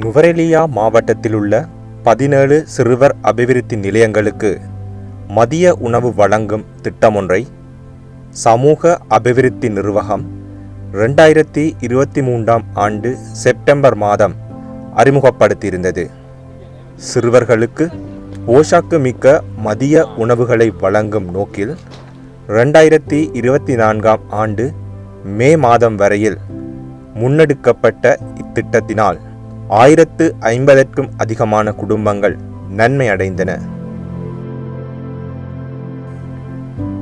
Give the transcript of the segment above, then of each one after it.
நுவரெலியா மாவட்டத்திலுள்ள 17 சிறுவர் அபிவிருத்தி நிலையங்களுக்கு மதிய உணவு வழங்கும் திட்டமொன்றை சமூக அபிவிருத்தி நிர்வாகம் 2023 ஆண்டு செப்டம்பர் மாதம் அறிமுகப்படுத்தியிருந்தது. சிறுவர்களுக்கு போஷாக்கு மிக்க மதிய உணவுகளை வழங்கும் நோக்கில் 2024 ஆண்டு மே மாதம் வரையில் முன்னெடுக்கப்பட்ட இத்திட்டத்தினால் 1050க்கும் அதிகமான குடும்பங்கள் நன்மை அடைந்தன.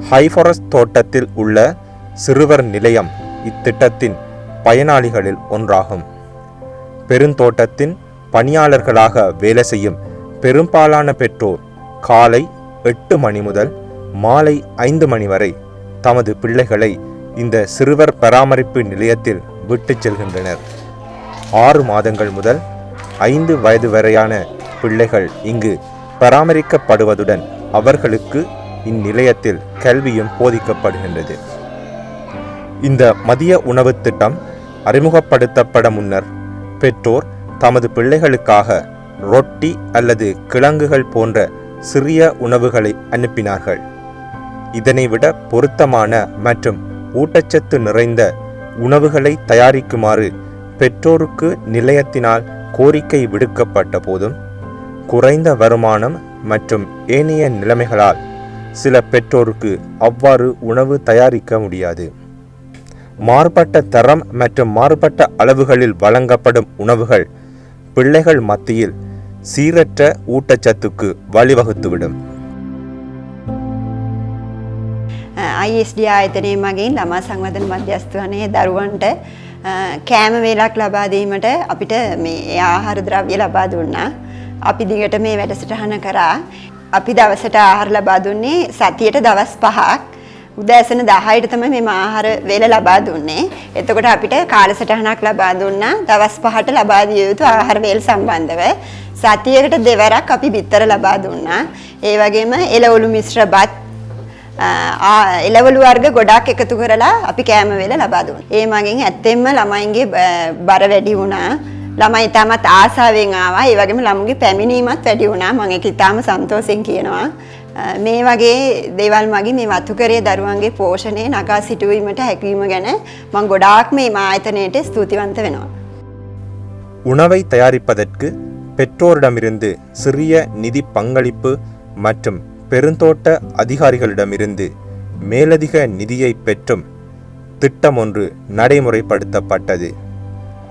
ஹைஃபாரஸ்ட் தோட்டத்தில் உள்ள சிறுவர் நிலையம் இத்திட்டத்தின் பயனாளிகளில் ஒன்றாகும். பெருந்தோட்டத்தின் பணியாளர்களாக வேலை செய்யும் பெரும்பாலான பெற்றோர் காலை 8 மணி முதல் மாலை 5 மணி வரை தமது பிள்ளைகளை இந்த சிறுவர் பராமரிப்பு நிலையத்தில் விட்டுச் செல்கின்றனர். 6 மாதங்கள் முதல் 5 வயது வரையான பிள்ளைகள் இங்கு பராமரிக்கப்படுவதுடன் அவர்களுக்கு இந்நிலையத்தில் கல்வியும் போதிக்கப்படுகின்றது. இந்த மதிய உணவு திட்டம் அறிமுகப்படுத்தப்பட முன்னர் பெற்றோர் தமது பிள்ளைகளுக்காக ரொட்டி அல்லது கிழங்குகள் போன்ற சிறிய உணவுகளை அனுப்பினார்கள். இதனை விட பொருத்தமான மற்றும் ஊட்டச்சத்து நிறைந்த உணவுகளை தயாரிக்குமாறு பெற்றோருக்கு நிலையத்தினால் கோரிக்கை விடுக்கப்பட்ட போதும் குறைந்த வருமானம் மற்றும் ஏனைய நிலைமைகளால் சில பெற்றோருக்கு அவ்வாறு உணவு தயாரிக்க முடியாது. மாறுபட்ட தரம் மற்றும் மாறுபட்ட அளவுகளில் வழங்கப்படும் உணவுகள் பிள்ளைகள் மத்தியில் சீரற்ற ஊட்டச்சத்துக்கு வழிவகுத்துவிடும். ISD ආයතනයේ මගින් ළමා සංවර්ධන මධ්‍යස්ථානයේ දරුවන්ට කෑම වේලක් ලබා දීමට අපිට මේ ආහාර ද්‍රව්‍ය ලබා දුන්නා. අපි දිගට මේ වැඩසටහන කරා. අපි දවසට ආහාර ලබා දුන්නේ සතියට දවස් 5ක්. උදෑසන 10ට තමයි මේ ආහාර වේල ලබා දුන්නේ. එතකොට අපිට කාලසටහනක් ලබා දුන්නා දවස් 5ට ලබා දිය යුතු ආහාර වේල සම්බන්ධව. සතියකට දෙවරක් අපි බිත්තර ලබා දුන්නා. ඒ වගේම එළවලු මිශ්‍ර බත් එළවලු වර්ග ගොඩක් එකතු කරලා අපි කෑම වේල ලබා දුන්නා. ඒ මගින් ඇත්තෙන්ම ළමයින්ගේ බර වැඩි වුණා. ළමයි තාමත් ආසාවෙන් ආවා. ඒ වගේම ළමුගේ පැමිණීමත් වැඩි වුණා. මම ඒක ඉතාම සන්තෝෂෙන් කියනවා. මේ වගේ දේවල් මගින් මේ වතුකරයේ දරුවන්ගේ පෝෂණය නගා සිටුවීමට හැකියීම ගැන මම ගොඩාක් මේ ආයතනයට ස්තුතිවන්ත වෙනවා. உணவை தயாரிப்பதற்கு பெற்றோரிடமிருந்து சிறிய நிதி பங்களிப்பு மற்றும் பெருந்தோட்ட அதிகாரிகளிடமிருந்து மேலதிக நிதியை பெற்றும் திட்டம் ஒன்று நடைமுறைப்படுத்தப்பட்டது.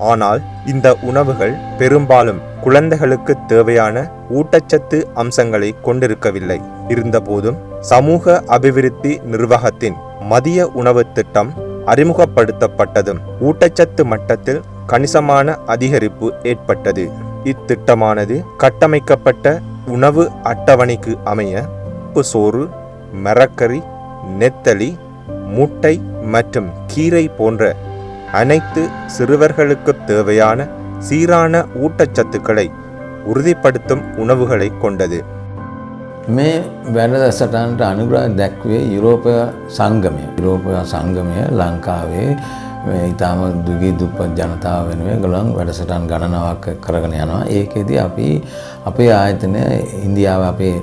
ஆனால் இந்த உணவுகள் பெரும்பாலும் குழந்தைகளுக்கு தேவையான ஊட்டச்சத்து அம்சங்களை கொண்டிருக்கவில்லை. இருந்தபோதும் சமூக அபிவிருத்தி நிர்வாகத்தின் மதிய உணவு திட்டம் அறிமுகப்படுத்தப்பட்டதும் ஊட்டச்சத்து மட்டத்தில் கணிசமான அதிகரிப்பு ஏற்பட்டது. இத்திட்டமானது கட்டமைக்கப்பட்ட உணவு அட்டவணைக்கு அமைய சோறு, மரக்கறி, நெத்தலி, முட்டை மற்றும் கீரை போன்ற அனைத்து சிறுவர்களுக்கு தேவையான சீரான ஊட்டச்சத்துக்களை உறுதிப்படுத்தும் உணவுகளை கொண்டது. මේ වැඩසටහනට අනුග්‍රහ දැක්වේ යුරෝපීය සංගමය ලංකාවේ ඉතාම දුගී දුප්පත් ජනතාව වෙනුවෙන් ගොල්ලන් වැඩසටහන් ගණනාවක් කරගෙන යනවා. ඒකෙදී අපි අපේ ආයතනය ඉන්දියාවේ අපේ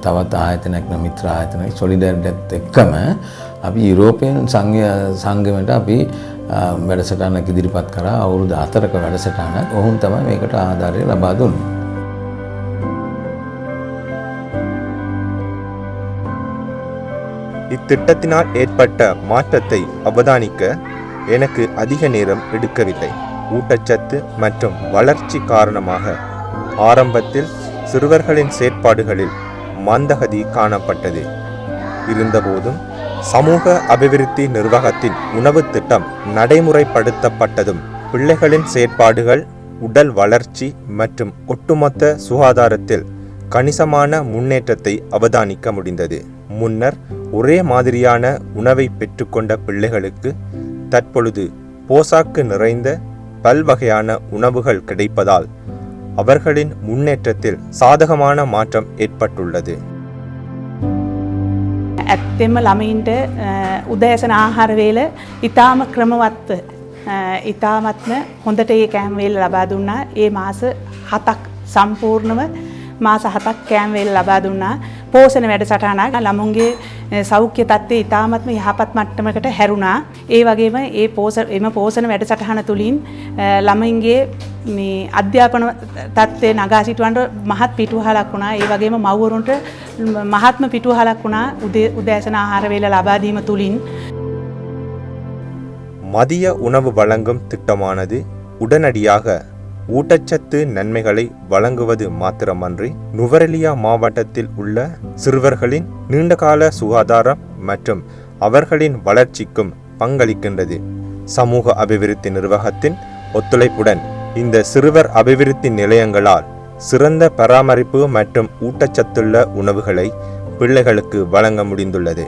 තවත් ආයතනයක් මිත්‍ර ආයතනයක් සොලිඩැරිටිත් එක්කම අපි යුරෝපීයන් සංගමයට අපි වැඩසටහනක් ඉදිරිපත් කරා. අවුරුදු 4ක වැඩසටහනක්. ඔවුන් තමයි මේකට ආධාරය ලබා දුන්නේ. இத்திட்டத்தினால் ஏற்பட்ட மாற்றத்தை அவதானிக்க எனக்கு அதிக நேரம் எடுக்கவில்லை. ஊட்டச்சத்து மற்றும் வளர்ச்சி காரணமாக ஆரம்பத்தில் சிறுவர்களின் செயற்பாடுகளில் மந்தகதி காணப்பட்டது. இருந்தபோதும் சமூக அபிவிருத்தி நிர்வாகத்தின் உணவு திட்டம் நடைமுறைப்படுத்தப்பட்டதும் பிள்ளைகளின் செயற்பாடுகள், உடல் வளர்ச்சி மற்றும் ஒட்டுமொத்த சுகாதாரத்தில் கணிசமான முன்னேற்றத்தை அவதானிக்க முடிந்தது. முன்னர் ஒரே மாதிரியான உணவை பெற்றுக்கொண்ட பிள்ளைகளுக்கு தற்பொழுது போசாக்கு நிறைந்த பல்வகையான உணவுகள் கிடைப்பதால் அவர்களின் முன்னேற்றத்தில் சாதகமான மாற்றம் ஏற்பட்டுள்ளது. ඇත්තෙම ළමයින්ට උදෑසන ආහාර වේල ඉතාම ක්‍රමවත්ව ඉතාමත්ම හොඳට ඒ කෑම වේල ලබා දුන්නා. ඒ මාස 7ක් සම්පූර්ණව මාස 7ක් කෑම වේල ලබා දුන්නා. පෝෂණ වැඩසටහනක් ළමුන්ගේ සෞඛ්‍ය තත්ත්වය ඉතාමත්ම යහපත් මට්ටමකට හැරුණා. ඒ වගේම එම පෝෂණ වැඩසටහන තුලින් ළමයින්ගේ මේ අධ්‍යාපන තත්ත්වය නගා සිටවන්න මහත් පිටුවහලක් වුණා. ඒ වගේම මව්වරුන්ට මහත්ම පිටුවහලක් වුණා උදෑසන ආහාර වේල ලබා දීම තුලින්. மதிய உணவு வழங்கும் திட்டமானது உடனடியாக ஊட்டச்சத்து நன்மைகளை வழங்குவது மாத்திரமன்றி நுவரெலியா மாவட்டத்தில் உள்ள சிறுவர்களின் நீண்டகால சுகாதாரம் மற்றும் அவர்களின் வளர்ச்சிக்கும் பங்களிக்கின்றது. சமூக அபிவிருத்தி நிர்வாகத்தின் ஒத்துழைப்புடன் இந்த சிறுவர் அபிவிருத்தி நிலையங்களால் சிறந்த பராமரிப்பு மற்றும் ஊட்டச்சத்துள்ள உணவுகளை பிள்ளைகளுக்கு வழங்க முடிந்துள்ளது.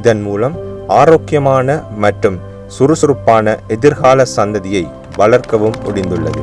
இதன் மூலம் ஆரோக்கியமான மற்றும் சுறுசுறுப்பான எதிர்கால சந்ததியை வளர்க்கவும் முடிந்துள்ளது.